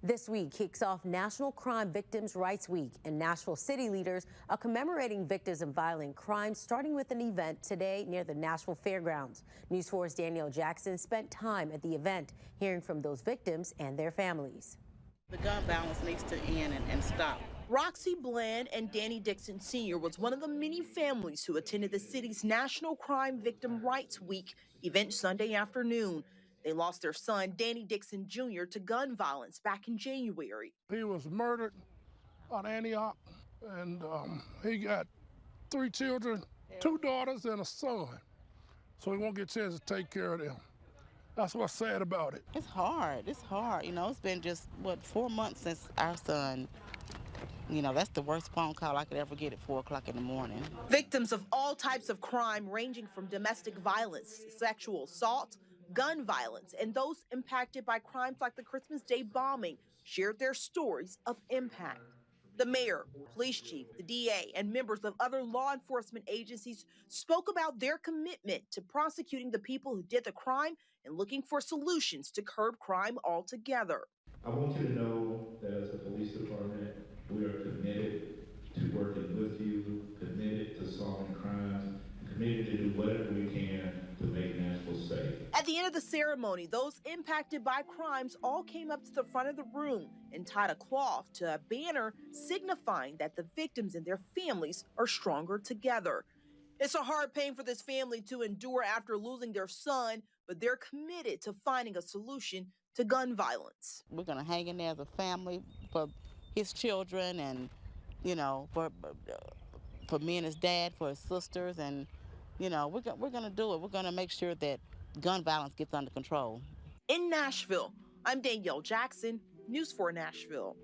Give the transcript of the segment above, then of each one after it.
This week kicks off National Crime Victims' Rights Week, and Nashville city leaders are commemorating victims of violent crime, starting with an event today near the Nashville Fairgrounds. News 4's Danielle Jackson spent time at the event, hearing from those victims and their families. The gun violence needs to end and stop. Roxy Bland and Danny Dixon Sr. was one of the many families who attended the city's National Crime Victim Rights Week event Sunday afternoon. They lost their son, Danny Dixon Jr., to gun violence back in January. He was murdered on Antioch, and he got 3 children, 2 daughters and a son. So he won't get a chance to take care of them. That's what's sad about it. It's hard. It's hard. You know, it's been just, 4 months since our son. You know, that's the worst phone call I could ever get at 4 o'clock in the morning. Victims of all types of crime, ranging from domestic violence, sexual assault, gun violence, and those impacted by crimes like the Christmas Day bombing, shared their stories of impact. The mayor, police chief, the DA, and members of other law enforcement agencies spoke about their commitment to prosecuting the people who did the crime and looking for solutions to curb crime altogether. I want you to know that as a police department, we are committed to working with you, committed to solving crimes, committed to do whatever we can to make Nashville safe. At the end of the ceremony, those impacted by crimes all came up to the front of the room and tied a cloth to a banner signifying that the victims and their families are stronger together. It's a hard pain for this family to endure after losing their son, but they're committed to finding a solution to gun violence. We're going to hang in there as a family for his children and, you know, for me and his dad, for his sisters, and, you know, we're going to do it. We're going to make sure that gun violence gets under control. In Nashville, I'm Danielle Jackson, News 4 Nashville.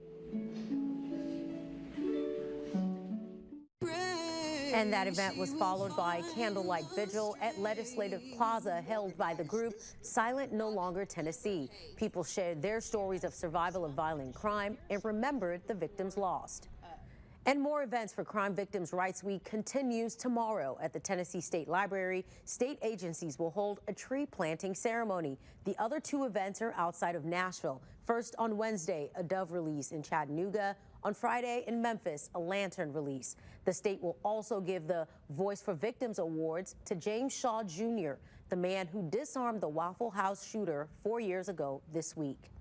And that event was followed by a candlelight vigil at Legislative Plaza held by the group Silent No Longer Tennessee. People shared their stories of survival of violent crime and remembered the victims lost. And more events for Crime Victims' Rights Week continues tomorrow at the Tennessee State Library. State agencies will hold a tree planting ceremony. The other 2 events are outside of Nashville. First on Wednesday, a dove release in Chattanooga. On Friday in Memphis, a lantern release. The state will also give the Voice for Victims Awards to James Shaw Jr., the man who disarmed the Waffle House shooter 4 years ago this week.